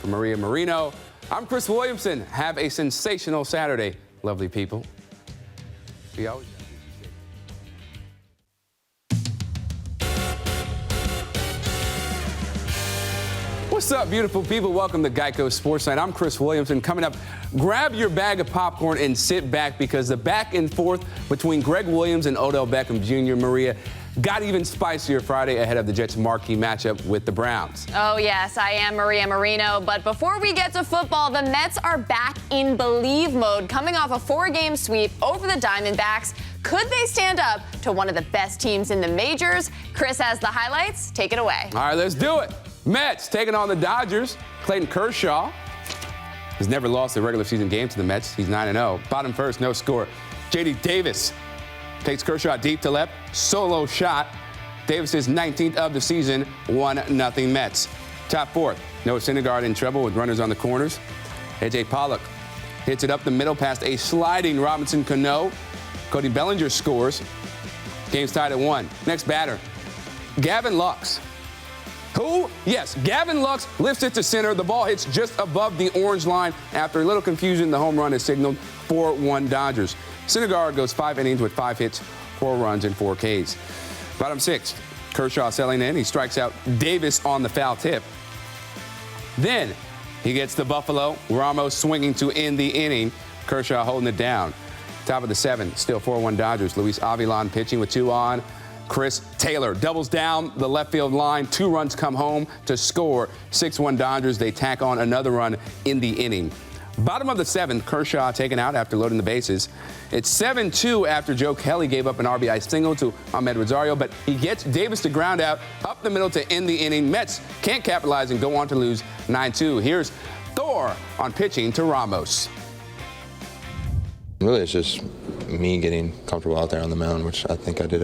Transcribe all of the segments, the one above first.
For Maria Marino, I'm Chris Williamson. Have a sensational Saturday, lovely people. We always What's up, beautiful people? Welcome to Geico Sports Night. I'm Chris Williamson. Coming up, grab your bag of popcorn and sit back because the back and forth between Greg Williams and Odell Beckham Jr. Maria got even spicier Friday ahead of the Jets' marquee matchup with the Browns. Oh, yes, I am Maria Marino. But before we get to football, the Mets are back in believe mode, coming off a 4-game sweep over the Diamondbacks. Could they stand up to one of the best teams in the majors? Chris has the highlights. Take it away. All right, let's do it. Mets taking on the Dodgers. Clayton Kershaw has never lost a regular season game to the Mets. He's 9-0. Bottom first, no score. J.D. Davis takes Kershaw deep to left. Solo shot. Davis's 19th of the season. 1-0 Mets. Top fourth. Noah Syndergaard in trouble with runners on the corners. A.J. Pollock hits it up the middle past a sliding Robinson Cano. Cody Bellinger scores. Game's tied at 1. Next batter, Gavin Lux. Who? Yes, Gavin Lux lifts it to center. The ball hits just above the orange line. After a little confusion, the home run is signaled 4-1 Dodgers. Syndergaard goes 5 innings with 5 hits, 4 runs, and 4 Ks. Bottom 6th, Kershaw selling in. He strikes out Davis on the foul tip. Then he gets the Buffalo. Ramos swinging to end the inning. Kershaw holding it down. Top of the 7th, still 4-1 Dodgers. Luis Avilan pitching with 2 on. Chris Taylor doubles down the left field line. 2 runs come home to score. 6-1 Dodgers. They tack on another run in the inning. Bottom of the 7th, Kershaw taken out after loading the bases. It's 7-2 after Joe Kelly gave up an RBI single to Ahmed Rosario, but he gets Davis to ground out up the middle to end the inning. Mets can't capitalize and go on to lose 9-2. Here's Thor on pitching to Ramos. Really, it's just me getting comfortable out there on the mound, which I think I did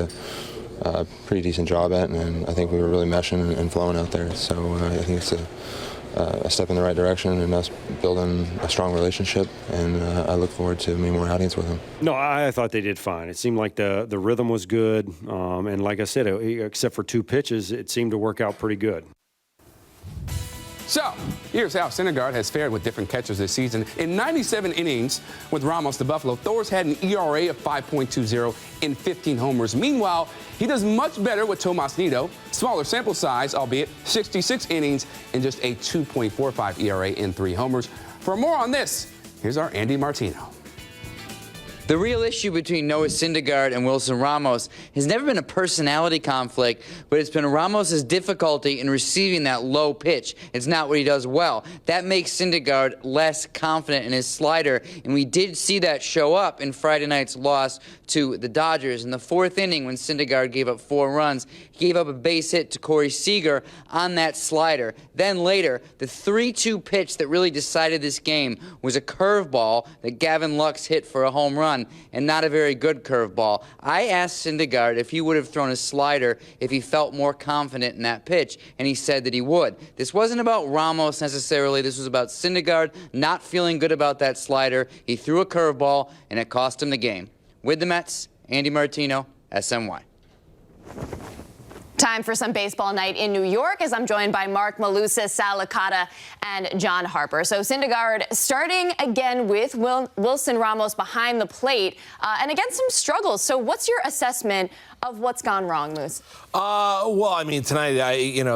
a pretty decent job at, and I think we were really meshing and flowing out there. So I think it's a step in the right direction and us building a strong relationship, and I look forward to many more outings with him. No, I thought they did fine. It seemed like the rhythm was good, and like I said, except for 2 pitches, it seemed to work out pretty good. So, here's how Syndergaard has fared with different catchers this season. In 97 innings with Ramos, the Buffalo Thors had an ERA of 5.20 in 15 homers. Meanwhile, he does much better with Tomas Nido. Smaller sample size, albeit 66 innings and just a 2.45 ERA in 3 homers. For more on this, here's our Andy Martino. The real issue between Noah Syndergaard and Wilson Ramos has never been a personality conflict, but it's been Ramos' difficulty in receiving that low pitch. It's not what he does well. That makes Syndergaard less confident in his slider, and we did see that show up in Friday night's loss to the Dodgers. In the 4th inning, when Syndergaard gave up 4 runs, he gave up a base hit to Corey Seager on that slider. Then later, the 3-2 pitch that really decided this game was a curveball that Gavin Lux hit for a home run, and not a very good curveball. I asked Syndergaard if he would have thrown a slider if he felt more confident in that pitch, and he said that he would. This wasn't about Ramos necessarily. This was about Syndergaard not feeling good about that slider. He threw a curveball, and it cost him the game. With the Mets, Andy Martino, SNY. Time for some baseball night in New York as I'm joined by Mark Malusis, Sal Licata, and John Harper. So Syndergaard starting again with Wilson Ramos behind the plate and again some struggles. So what's your assessment of what's gone wrong, Moose? Well, I mean, tonight,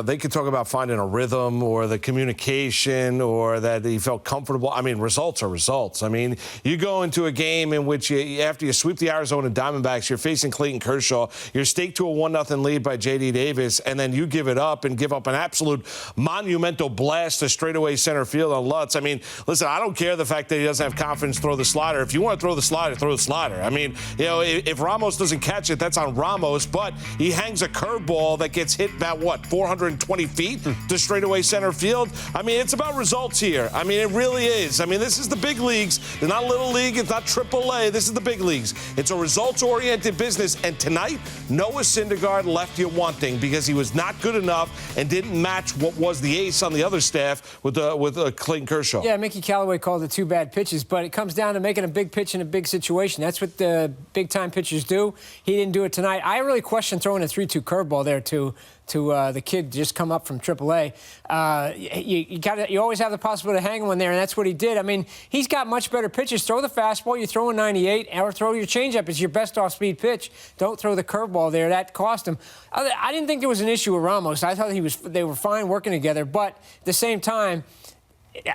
they could talk about finding a rhythm or the communication or that he felt comfortable. I mean, results are results. I mean, you go into a game in which after you sweep the Arizona Diamondbacks, you're facing Clayton Kershaw, you're staked to a 1-0 lead by J.D. Davis, and then you give it up and give up an absolute monumental blast to straightaway center field on Lutz. I mean, listen, I don't care the fact that he doesn't have confidence to throw the slider. If you want to throw the slider, throw the slider. I mean, if Ramos doesn't catch it, that's on Ramos, but he hangs a curveball that gets hit about, 420 feet to straightaway center field. I mean, it's about results here. I mean, it really is. I mean, this is the big leagues. They're not Little League. It's not Triple A. This is the big leagues. It's a results-oriented business, and tonight, Noah Syndergaard left you wanting because he was not good enough and didn't match what was the ace on the other staff with Clayton Kershaw. Yeah, Mickey Callaway called it 2 bad pitches, but it comes down to making a big pitch in a big situation. That's what the big-time pitchers do. He didn't do it tonight. I really question throwing a 3-2 curveball there to to the kid just come up from AAA. You always have the possibility of hanging one there, and that's what he did. I mean, he's got much better pitches. Throw the fastball, you throw a 98, or throw your changeup. It's your best off-speed pitch. Don't throw the curveball there. That cost him. I didn't think there was an issue with Ramos. I thought they were fine working together, but at the same time,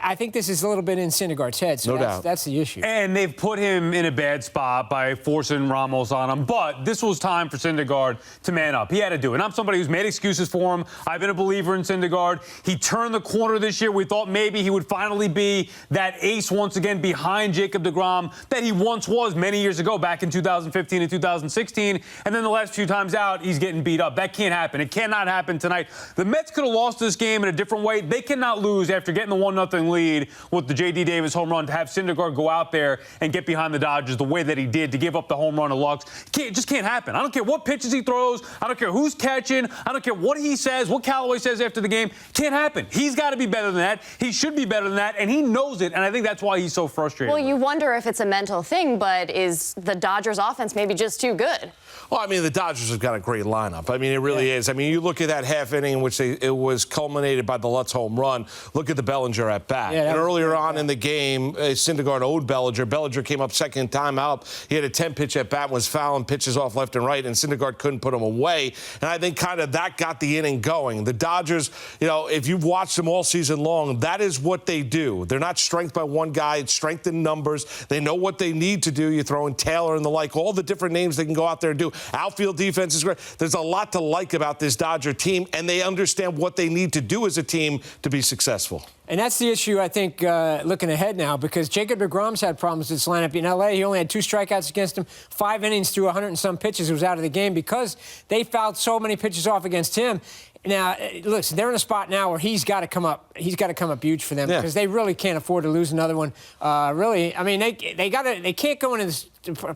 I think this is a little bit in Syndergaard's head, so that's the issue. And they've put him in a bad spot by forcing Ramos on him, but this was time for Syndergaard to man up. He had to do it. And I'm somebody who's made excuses for him. I've been a believer in Syndergaard. He turned the corner this year. We thought maybe he would finally be that ace once again behind Jacob deGrom that he once was many years ago, back in 2015 and 2016. And then the last few times out, he's getting beat up. That can't happen. It cannot happen tonight. The Mets could have lost this game in a different way. They cannot lose after getting the 1-0 lead with the J.D. Davis home run, to have Syndergaard go out there and get behind the Dodgers the way that he did, to give up the home run to Lux. It just can't happen. I don't care what pitches he throws. I don't care who's catching. I don't care what he says, what Callaway says after the game. Can't happen. He's got to be better than that. He should be better than that, and he knows it, and I think that's why he's so frustrated. Well, you wonder if it's a mental thing, but is the Dodgers offense maybe just too good? Well, I mean, the Dodgers have got a great lineup. I mean, it really is. I mean, you look at that half inning in which it was culminated by the Lutz home run. Look at the Bellinger at bat. Yeah, and earlier on in the game, Syndergaard owed Bellinger. Bellinger came up second time out. He had a 10-pitch at bat, was fouling pitches off left and right, and Syndergaard couldn't put him away. And I think kind of that got the inning going. The Dodgers, you know, if you've watched them all season long, that is what they do. They're not strength by one guy. It's strength in numbers. They know what they need to do. You throw in Taylor and the like, all the different names they can go out there and do. Outfield defense is great. There's a lot to like about this Dodger team, and they understand what they need to do as a team to be successful. And that's the issue, I think, looking ahead now, because Jacob deGrom's had problems with this lineup. In L.A., he only had 2 strikeouts against him, 5 innings through 100 and some pitches. He was out of the game because they fouled so many pitches off against him. Now, listen, they're in a spot now where he's got to come up. He's got to come up huge for them because they really can't afford to lose another one. Really, I mean, they can't go into this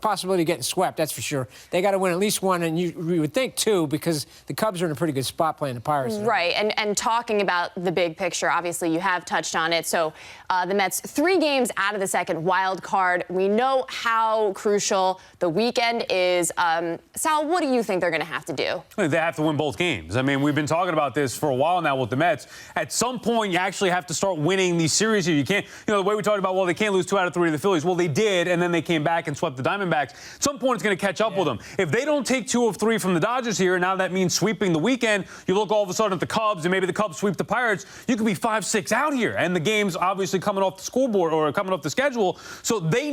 possibility of getting swept. That's for sure. They got to win at least one, and you would think 2, because the Cubs are in a pretty good spot playing the Pirates. Right, and talking about the big picture, obviously you have touched on it. So the Mets 3 games out of the second wild card. We know how crucial the weekend is. Sal, what do you think they're going to have to do? They have to win both games. I mean, we've been talking about this for a while now with the Mets. At some point, you actually have to start winning these series here. You can't, the way we talked about, well, they can't lose 2 out of 3 to the Phillies. Well, they did, and then they came back and swept the Diamondbacks. At some point, it's going to catch up with them. If they don't take 2 of 3 from the Dodgers here, now that means sweeping the weekend, you look all of a sudden at the Cubs, and maybe the Cubs sweep the Pirates, you could be 5-6 out here. And the game's obviously coming off the scoreboard or coming off the schedule. So they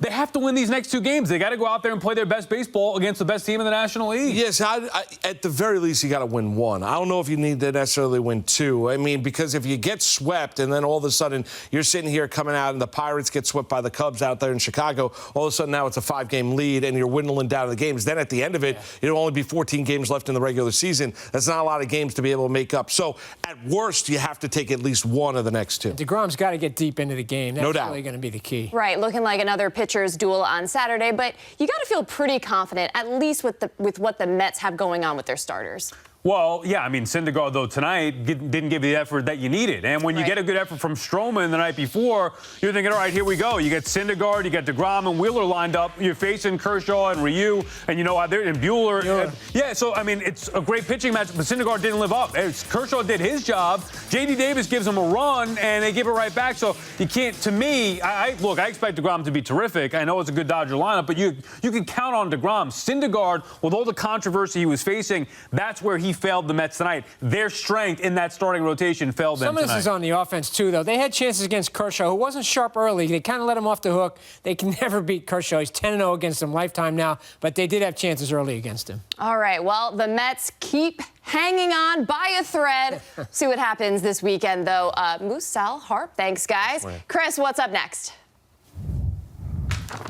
have to win these next 2 games. They got to go out there and play their best baseball against the best team in the National League. Yes, at the very least, you got to win 1. I don't know if you need to necessarily win 2. I mean, because if you get swept and then all of a sudden you're sitting here coming out and the Pirates get swept by the Cubs out there in Chicago, all of a sudden now it's a 5-game lead and you're whittling down the games. Then at the end of it, it'll only be 14 games left in the regular season. That's not a lot of games to be able to make up. So at worst, you have to take at least 1 of the next 2. DeGrom's got to get deep into the game. That's no doubt. really going to be the key. Right, looking like another pitcher's duel on Saturday, but you got to feel pretty confident, at least with what the Mets have going on with their starters. Well, yeah, I mean, Syndergaard, though, tonight didn't give you the effort that you needed. And when you get a good effort from Stroman the night before, you're thinking, all right, here we go. You get Syndergaard, you got deGrom and Wheeler lined up. You're facing Kershaw and Ryu, and and Buehler. Yeah, so, I mean, it's a great pitching match, but Syndergaard didn't live up. Kershaw did his job. J.D. Davis gives him a run, and they give it right back. So you can't, to me, I expect deGrom to be terrific. I know it's a good Dodger lineup, but you can count on deGrom. Syndergaard, with all the controversy he was facing, that's where he failed the Mets tonight. Their strength in that starting rotation failed them tonight. Some of this is on the offense, too, though. They had chances against Kershaw, who wasn't sharp early. They kind of let him off the hook. They can never beat Kershaw. He's 10-0 against them lifetime now, but they did have chances early against him. All right, well, the Mets keep hanging on by a thread. See what happens this weekend, though. Moose, Sal, Harp, thanks, guys. Right. Chris, what's up next?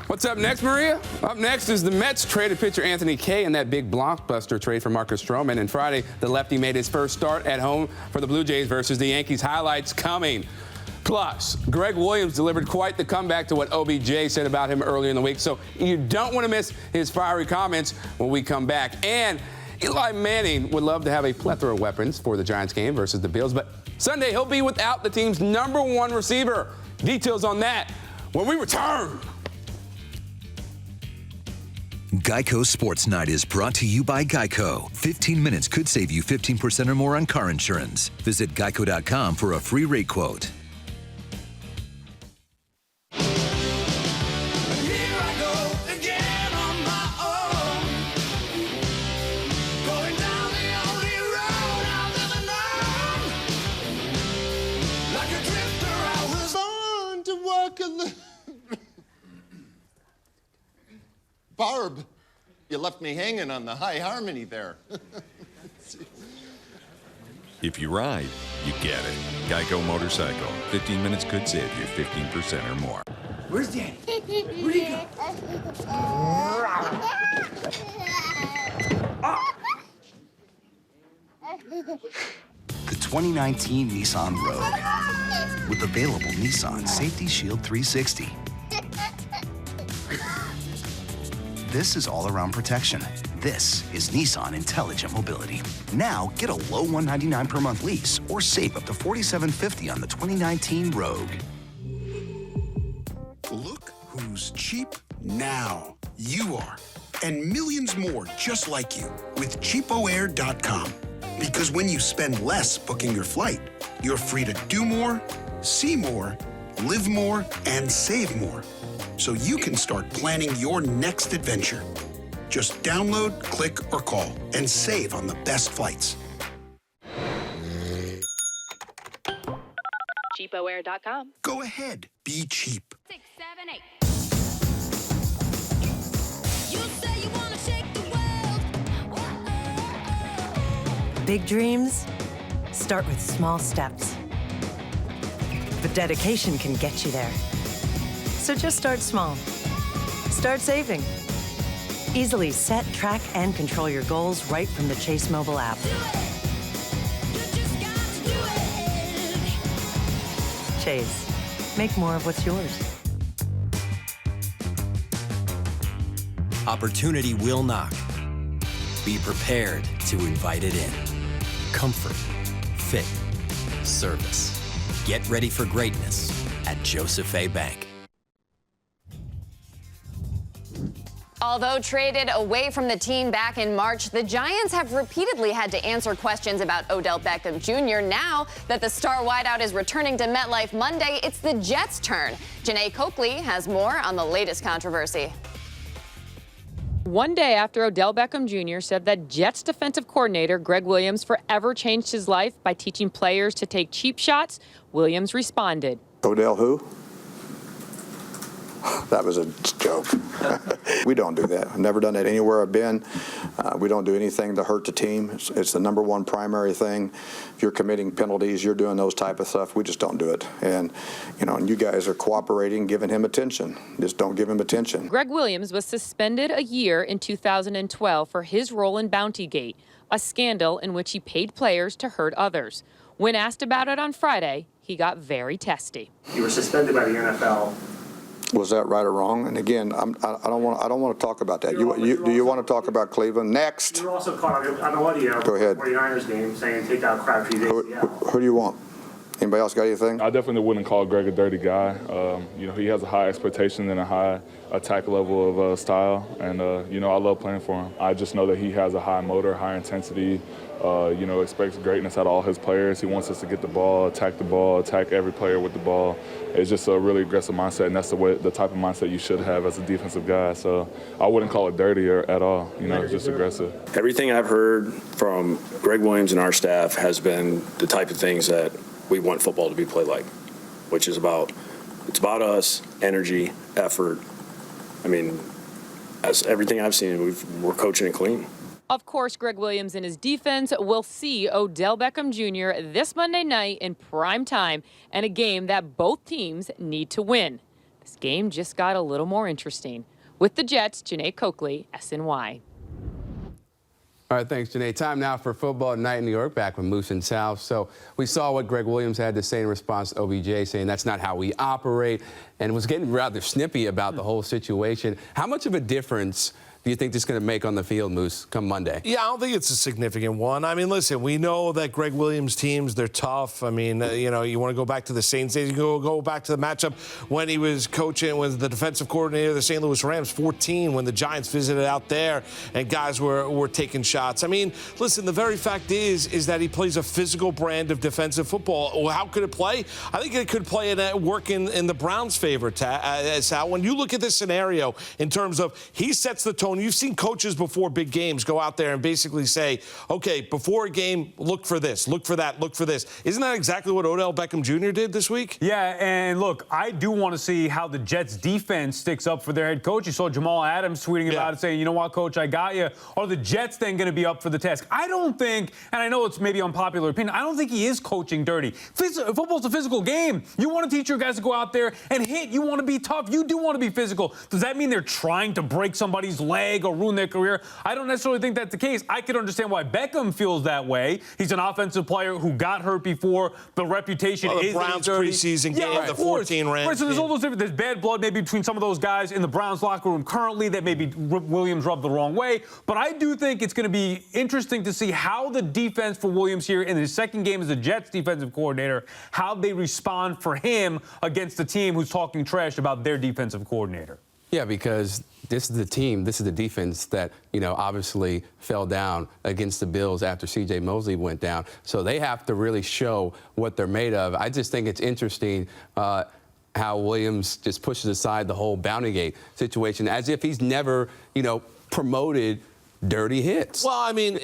What's up next, Maria? Up next is the Mets traded pitcher Anthony Kay in that big blockbuster trade for Marcus Stroman. And Friday, the lefty made his first start at home for the Blue Jays versus the Yankees. Highlights coming. Plus, Greg Williams delivered quite the comeback to what OBJ said about him earlier in the week. So you don't want to miss his fiery comments when we come back. And Eli Manning would love to have a plethora of weapons for the Giants game versus the Bills. But Sunday, he'll be without the team's #1 receiver. Details on that when we return. Geico Sports Night is brought to you by Geico. 15 minutes could save you 15% or more on car insurance. Visit geico.com for a free rate quote. Barb, you left me hanging on the high harmony there. If you ride, you get it. Geico Motorcycle. 15 minutes could save you 15% or more. Where's Daddy? Where'd he go? The 2019 Nissan Rogue with available Nissan Safety Shield 360. This is all-around protection. This is Nissan Intelligent Mobility. Now, get a low $199 per month lease or save up to $4,750 on the 2019 Rogue. Look who's cheap now. You are. And millions more just like you with cheapoair.com. Because when you spend less booking your flight, you're free to do more, see more, live more, and save more. So you can start planning your next adventure. Just download, click, or call and save on the best flights. cheapoair.com. Go ahead, be cheap. 6, 7, 8. Big dreams start with small steps. But dedication can get you there. So just start small. Start saving. Easily set, track, and control your goals right from the Chase mobile app. Chase. Make more of what's yours. Opportunity will knock. Be prepared to invite it in. Comfort, fit, service. Get ready for greatness at Joseph A. Bank. Although traded away from the team back in March, the Giants have repeatedly had to answer questions about Odell Beckham Jr. Now that the star wideout is returning to MetLife Monday, it's the Jets' turn. Janae Coakley has more on the latest controversy. One day after Odell Beckham Jr. said that Jets defensive coordinator Greg Williams forever changed his life by teaching players to take cheap shots, Williams responded. Odell who? That was a joke. We don't do that. I've never done it anywhere I've been. We don't do anything to hurt the team. It's the number one primary thing. If you're committing penalties, you're doing those type of stuff. We just don't do it. And, and you guys are cooperating, giving him attention. Just don't give him attention. Greg Williams was suspended a year in 2012 for his role in Bountygate, a scandal in which he paid players to hurt others. When asked about it on Friday, he got very testy. You were suspended by the NFL. Was that right or wrong? And again, I don't want to talk about that. Do you want to talk about Cleveland next? You were also caught on the audio. Go ahead. 49ers game saying take out Crabtree's ACL. Who do you want? Anybody else got anything? I definitely wouldn't call Greg a dirty guy. He has a high expectation and a high attack level of style, and I love playing for him. I just know that he has a high motor, high intensity. Expects greatness out of all his players. He wants us to get the ball, attack every player with the ball. It's just a really aggressive mindset, and that's the type of mindset you should have as a defensive guy. So I wouldn't call it dirty at all. It's just aggressive. Everything I've heard from Greg Williams and our staff has been the type of things that we want football to be played like, which is about us, energy, effort. As everything I've seen, we're coaching it clean. Of course, Greg Williams and his defense will see Odell Beckham Jr. this Monday night in prime time and a game that both teams need to win. This game just got a little more interesting. With the Jets, Janae Coakley, SNY. All right, thanks, Janae. Time now for Football Night in New York, back with Moose and South. So we saw what Greg Williams had to say in response to OBJ, saying that's not how we operate, and was getting rather snippy about the whole situation. How much of a difference do you think this is going to make on the field, Moose, come Monday? Yeah, I don't think it's a significant one. I mean, listen, we know that Greg Williams teams, they're tough. I mean, you know, you want to go back to the Saints days, you go back to the matchup when he was coaching with the defensive coordinator of the St. Louis Rams, 14, when the Giants visited out there and guys were taking shots. I mean, listen, the very fact is that he plays a physical brand of defensive football. Well, how could it play? I think it could play and work in the Browns' favor, Sal. When you look at this scenario in terms of he sets the tone, you've seen coaches before big games go out there and basically say, okay, before a game, look for this, look for that, look for this. Isn't that exactly what Odell Beckham Jr. did this week? Yeah, and look, I do want to see how the Jets defense sticks up for their head coach. You saw Jamal Adams tweeting about it, saying, you know what, coach, I got you. Are the Jets then going to be up for the task? I don't think, and I know it's maybe unpopular opinion, I don't think he is coaching dirty. Football's a physical game. You want to teach your guys to go out there and hit. You want to be tough. You do want to be physical. Does that mean they're trying to break somebody's leg or ruin their career? I don't necessarily think that's the case. I could understand why Beckham feels that way. He's an offensive player who got hurt before. The reputation is the Browns preseason game, the 14 Rams. Right, so there's all those different. There's bad blood maybe between some of those guys in the Browns locker room currently that maybe Williams rubbed the wrong way. But I do think it's going to be interesting to see how the defense for Williams here in his second game as the Jets defensive coordinator, how they respond for him against a team who's talking trash about their defensive coordinator. Yeah, because this is the team, this is the defense that, you know, obviously fell down against the Bills after C.J. Mosley went down. So they have to really show what they're made of. I just think it's interesting how Williams just pushes aside the whole Bounty Gate situation as if he's never, you know, promoted dirty hits. Well, I mean,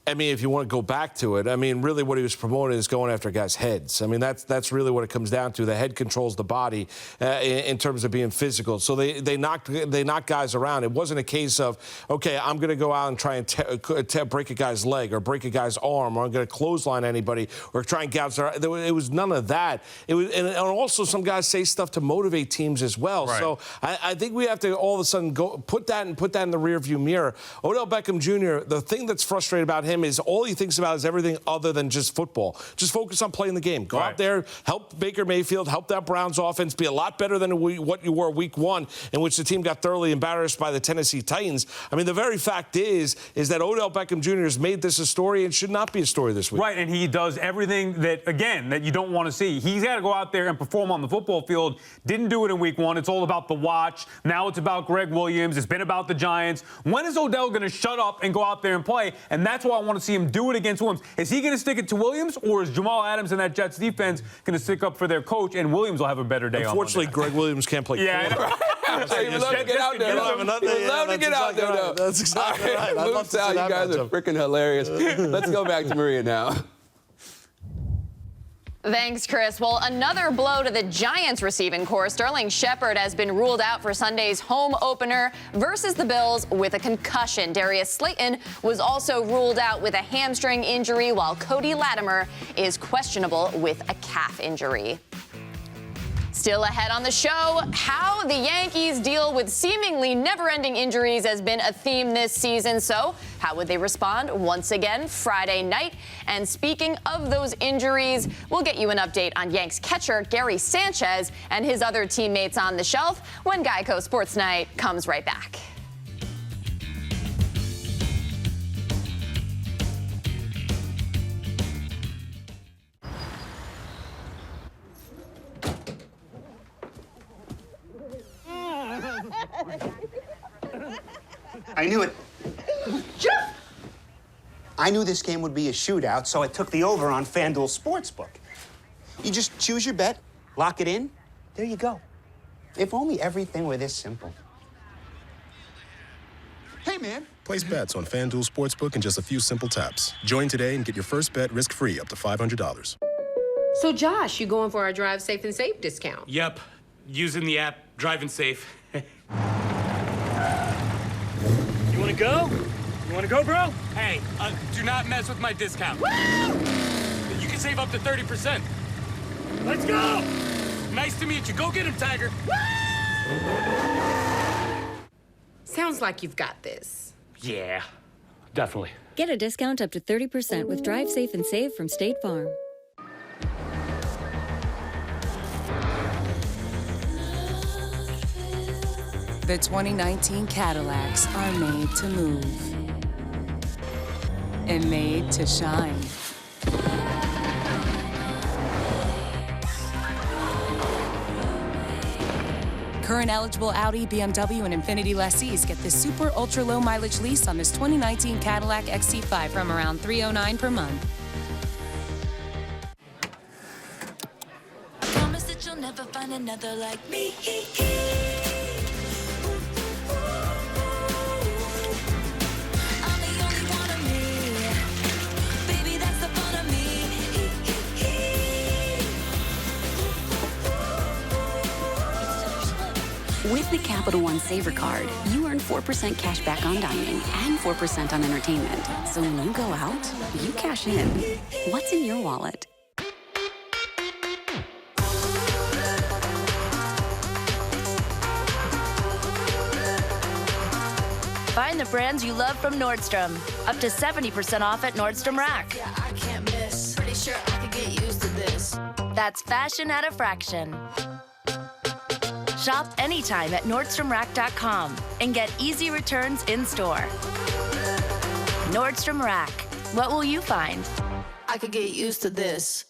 if you want to go back to it, I mean, really what he was promoting is going after guys' heads. I mean, that's really what it comes down to. The head controls the body in terms of being physical. So they knocked guys around. It wasn't a case of, okay, I'm going to go out and try and break a guy's leg or break a guy's arm, or I'm going to clothesline anybody or try and gouge their. It was none of that. It was, and also some guys say stuff to motivate teams as well. Right. So I think we have to all of a sudden go put that in the rearview mirror. Odell Beckham Jr., the thing that's frustrating about him is all he thinks about is everything other than just football. Just focus on playing the game. Go out there, help Baker Mayfield, help that Browns offense be a lot better than what you were week one, in which the team got thoroughly embarrassed by the Tennessee Titans. I mean, the very fact is that Odell Beckham Jr. has made this a story and should not be a story this week. Right, and he does everything that you don't want to see. He's got to go out there and perform on the football field. Didn't do it in week one. It's all about the watch. Now it's about Greg Williams. It's been about the Giants. When is Odell going to shut up and go out there and play? And that's why I want to see him do it against Williams. Is he going to stick it to Williams, or is Jamal Adams and that Jets defense going to stick up for their coach, and Williams will have a better day? Unfortunately, Greg Williams can't play. Yeah, he would love to get out there. He would love to get out there, though. That's exactly right. Luke, Sal, you guys are freaking hilarious. Let's go back to Maria now. Thanks, Chris. Well, another blow to the Giants receiving corps. Sterling Shepard has been ruled out for Sunday's home opener versus the Bills with a concussion. Darius Slayton was also ruled out with a hamstring injury, while Cody Latimer is questionable with a calf injury. Still ahead on the show, how the Yankees deal with seemingly never-ending injuries has been a theme this season. So how would they respond once again Friday night? And speaking of those injuries, we'll get you an update on Yanks catcher Gary Sanchez and his other teammates on the shelf when Geico Sports Night comes right back. I knew it. Jeff! I knew this game would be a shootout, so I took the over on FanDuel Sportsbook. You just choose your bet, lock it in, there you go. If only everything were this simple. Hey, man. Place bets on FanDuel Sportsbook in just a few simple taps. Join today and get your first bet risk-free up to $500. So, Josh, you going for our Drive Safe and Safe discount? Yep. Using the app, driving safe. You want to go? You want to go, bro? Hey, do not mess with my discount. Woo! You can save up to 30%. Let's go! Nice to meet you. Go get him, Tiger. Sounds like you've got this. Yeah, definitely. Get a discount up to 30% with Drive Safe and Save from State Farm. The 2019 Cadillacs are made to move and made to shine. Current eligible Audi, BMW, and Infiniti lessees get this super ultra low mileage lease on this 2019 Cadillac XT5 from around $309 per month. Promise that you'll never find another like me. I'm the only one of me. Baby, that's the fun of me. With the Capital One Saver Card, you earn 4% cash back on dining and 4% on entertainment. So when you go out, you cash in. What's in your wallet? Find the brands you love from Nordstrom. Up to 70% off at Nordstrom Rack. Yeah, I can't miss. Pretty sure I could get used to this. That's fashion at a fraction. Shop anytime at NordstromRack.com and get easy returns in-store. Nordstrom Rack. What will you find? I could get used to this.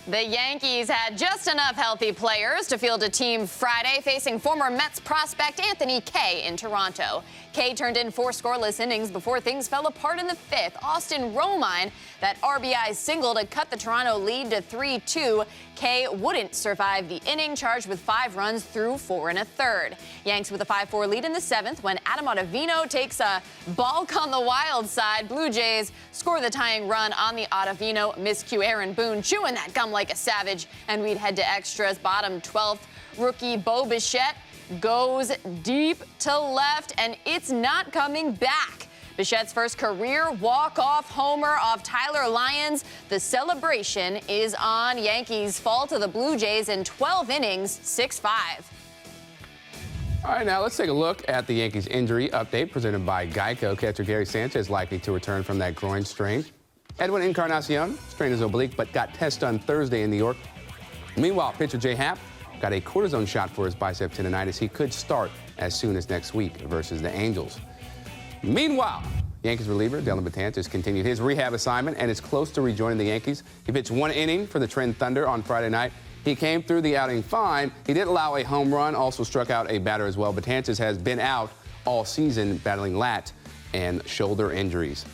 The Yankees had just enough healthy players to field a team Friday facing former Mets prospect Anthony Kay in Toronto. Kay turned in 4 scoreless innings before things fell apart in the 5th. Austin Romine, that RBI single to cut the Toronto lead to 3-2. Kay wouldn't survive the inning, charged with 5 runs through 4 1/3. Yanks with a 5-4 lead in the 7th when Adam Ottavino takes a balk on the wild side. Blue Jays score the tying run on the Ottavino miscue. Aaron Boone chewing that gum like a savage, and we'd head to extras. Bottom 12th, rookie Bo Bichette goes deep to left, and it's not coming back. Bichette's first career walk-off homer off Tyler Lyons. The celebration is on. Yankees fall to the Blue Jays in 12 innings, 6-5. All right, now let's take a look at the Yankees injury update presented by Geico. Catcher Gary Sanchez likely to return from that groin strain. Edwin Encarnacion strained his oblique but got tests done Thursday in New York. Meanwhile, pitcher Jay Happ got a cortisone shot for his bicep tendonitis. He could start as soon as next week versus the Angels. Meanwhile, Yankees reliever Dellin Betances continued his rehab assignment and is close to rejoining the Yankees. He pitched 1 inning for the Trent Thunder on Friday night. He came through the outing fine. He did allow a home run, also struck out a batter as well. Betances has been out all season battling lat and shoulder injuries.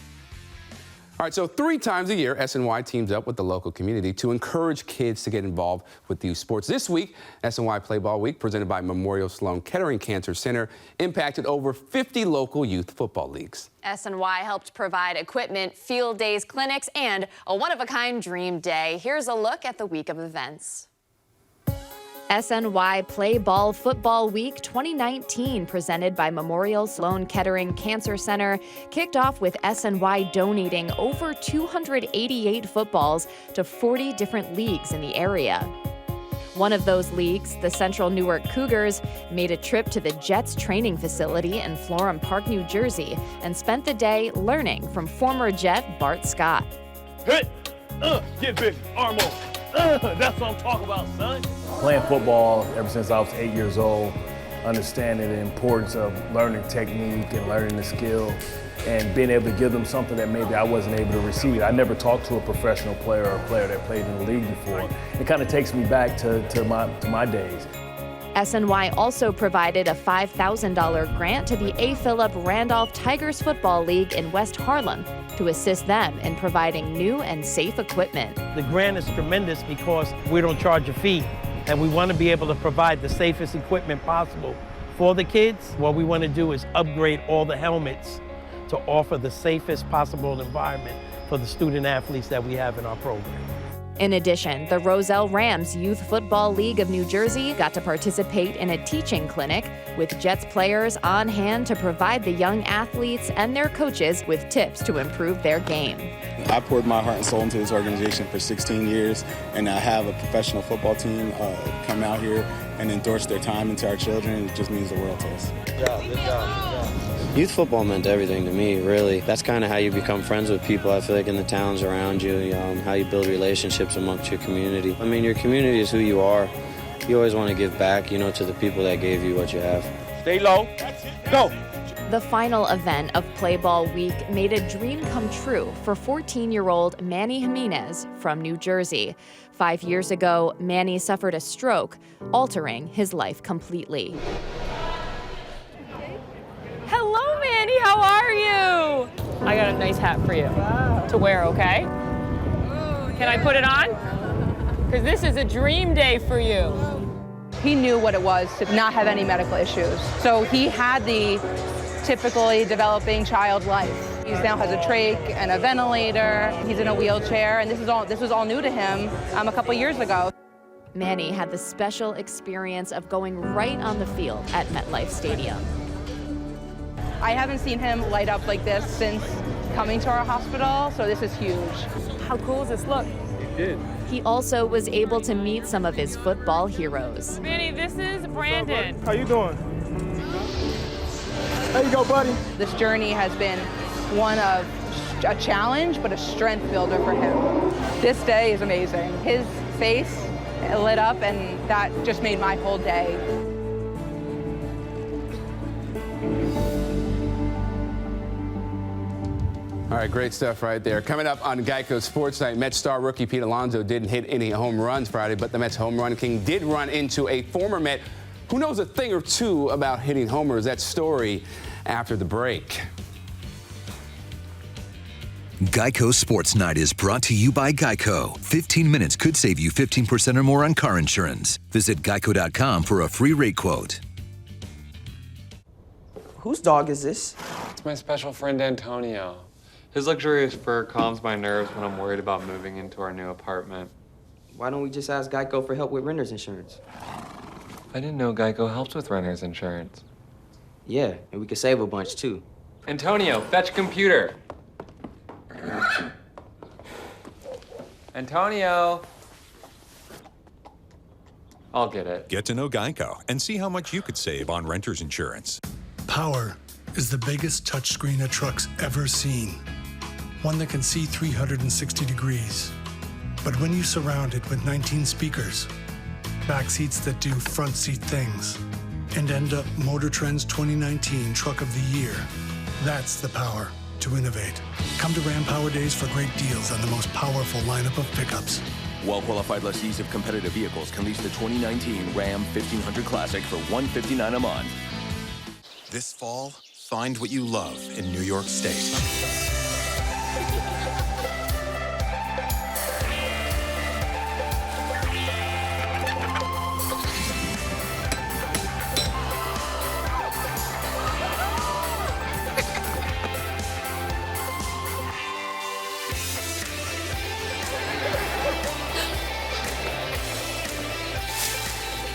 All right, so 3 times a year, SNY teams up with the local community to encourage kids to get involved with youth sports. This week, SNY Play Ball Week, presented by Memorial Sloan Kettering Cancer Center, impacted over 50 local youth football leagues. SNY helped provide equipment, field days, clinics, and a one-of-a-kind dream day. Here's a look at the week of events. SNY Play Ball Football Week 2019, presented by Memorial Sloan Kettering Cancer Center, kicked off with SNY donating over 288 footballs to 40 different leagues in the area. One of those leagues, the Central Newark Cougars, made a trip to the Jets training facility in Florham Park, New Jersey, and spent the day learning from former Jet Bart Scott. Hey, get big, arm over. That's what I'm talking about, son. Playing football ever since I was 8 years old, understanding the importance of learning technique and learning the skill and being able to give them something that maybe I wasn't able to receive. I never talked to a professional player or a player that played in the league before. It kind of takes me back to my days. SNY also provided a $5,000 grant to the A. Philip Randolph Tigers Football League in West Harlem to assist them in providing new and safe equipment. The grant is tremendous because we don't charge a fee, and we want to be able to provide the safest equipment possible for the kids. What we want to do is upgrade all the helmets to offer the safest possible environment for the student athletes that we have in our program. In addition, the Roselle Rams Youth Football League of New Jersey got to participate in a teaching clinic with Jets players on hand to provide the young athletes and their coaches with tips to improve their game. I poured my heart and soul into this organization for 16 years, and I have a professional football team come out here and endorse their time into our children. It just means the world to us. Good job, good job, good job. Youth football meant everything to me, really. That's kind of how you become friends with people, I feel like, in the towns around you, how you build relationships amongst your community. I mean, your community is who you are, You always want to give back, you know, to the people that gave you what you have. Stay low. Go. The final event of Play Ball Week made a dream come true for 14-year-old Manny Jimenez from New Jersey. 5 years ago, Manny suffered a stroke, altering his life completely. Hello, Manny. How are you? I got a nice hat for you to wear, okay? Can I put it on? Because this is a dream day for you. He knew what it was to not have any medical issues. So he had the typically developing child life. He now has a trach and a ventilator. He's in a wheelchair, and this was all new to him a couple years ago. Manny had the special experience of going right on the field at MetLife Stadium. I haven't seen him light up like this since coming to our hospital, so this is huge. How cool does this look? It did. He also was able to meet some of his football heroes. Manny, this is Brandon. How you doing? There you go, buddy. This journey has been one of a challenge, but a strength builder for him. This day is amazing. His face lit up, and that just made my whole day. All right, great stuff right there. Coming up on Geico Sports Night, Mets star rookie Pete Alonso didn't hit any home runs Friday, but the Mets home run king did run into a former Met who knows a thing or two about hitting homers. That story after the break. Geico Sports Night is brought to you by Geico. 15 minutes could save you 15% or more on car insurance. Visit geico.com for a free rate quote. Whose dog is this? It's my special friend Antonio. His luxurious fur calms my nerves when I'm worried about moving into our new apartment. Why don't we just ask Geico for help with renter's insurance? I didn't know Geico helps with renter's insurance. Yeah, and we could save a bunch too. Antonio, fetch computer. Antonio. I'll get it. Get to know Geico and see how much you could save on renter's insurance. Power is the biggest touchscreen a truck's ever seen. One that can see 360 degrees. But when you surround it with 19 speakers, back seats that do front seat things, and end up Motor Trend's 2019 Truck of the Year, that's the power to innovate. Come to Ram Power Days for great deals on the most powerful lineup of pickups. Well-qualified lessees of competitive vehicles can lease the 2019 Ram 1500 Classic for $159 a month. This fall, find what you love in New York State.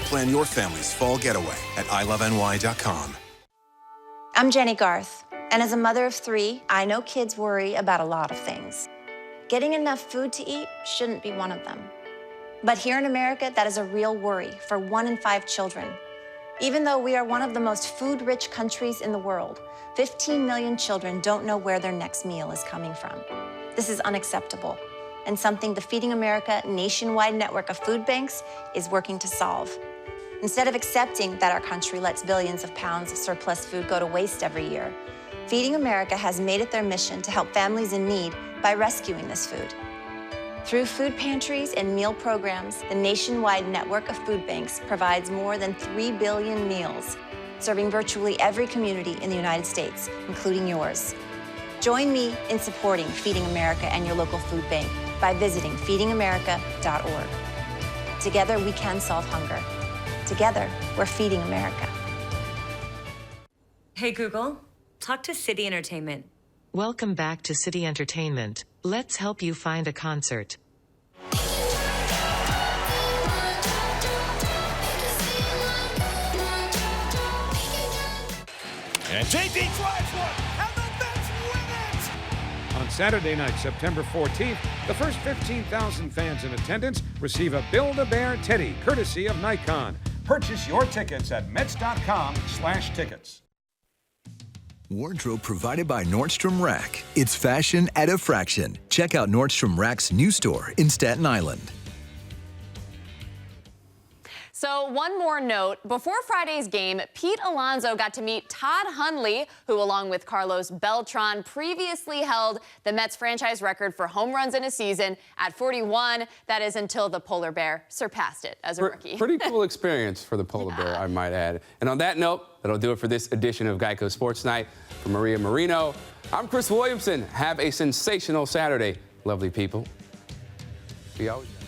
Plan your family's fall getaway at iloveny.com. I'm Jenny Garth, and as a mother of 3, I know kids worry about a lot of things. Getting enough food to eat shouldn't be one of them. But here in America, that is a real worry for 1 in 5 children. Even though we are one of the most food-rich countries in the world, 15 million children don't know where their next meal is coming from. This is unacceptable, and something the Feeding America nationwide network of food banks is working to solve. Instead of accepting that our country lets billions of pounds of surplus food go to waste every year, Feeding America has made it their mission to help families in need by rescuing this food. Through food pantries and meal programs, the nationwide network of food banks provides more than 3 billion meals, serving virtually every community in the United States, including yours. Join me in supporting Feeding America and your local food bank by visiting feedingamerica.org. Together, we can solve hunger. Together, we're feeding America. Hey, Google, talk to City Entertainment. Welcome back to City Entertainment. Let's help you find a concert. And JD drives one, and the Mets win it! On Saturday night, September 14th, the first 15,000 fans in attendance receive a Build-A-Bear Teddy, courtesy of Nikon. Purchase your tickets at Mets.com/tickets. Wardrobe provided by Nordstrom Rack. It's fashion at a fraction. Check out Nordstrom Rack's new store in Staten Island. So one more note. Before Friday's game, Pete Alonso got to meet Todd Hundley, who, along with Carlos Beltran, previously held the Mets franchise record for home runs in a season at 41. That is until the Polar Bear surpassed it as a rookie. Pretty cool experience for the Polar Bear, I might add. And on that note, that'll do it for this edition of Geico Sports Night. For Maria Marino, I'm Chris Williamson. Have a sensational Saturday, lovely people. Be always.